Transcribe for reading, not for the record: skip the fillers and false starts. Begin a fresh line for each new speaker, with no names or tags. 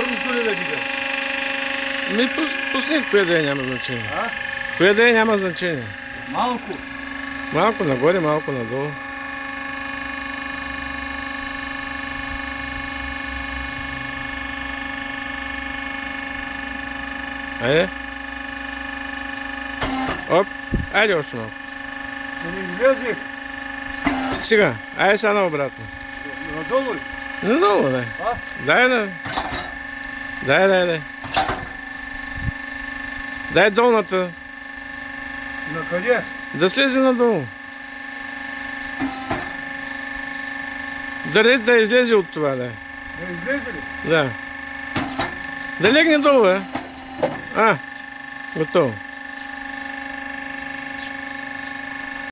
Горното ли да дигаш?
Пусни кое да е, няма значение.
А?
Кое да е, няма значение.
Малко.
Малко нагоре, малко надолу. Айде. Оп. Айде още малко.
Да не излезе.
Сега. Айде сега наобратно.
Надолу ли?
Надолу, дай.
А?
Дай. Дай. Дай долната.
На къде?
Да слезе надолу. Да излезе от това, да.
Да излезе ли?
Да. Да легне долу, бе. Готово.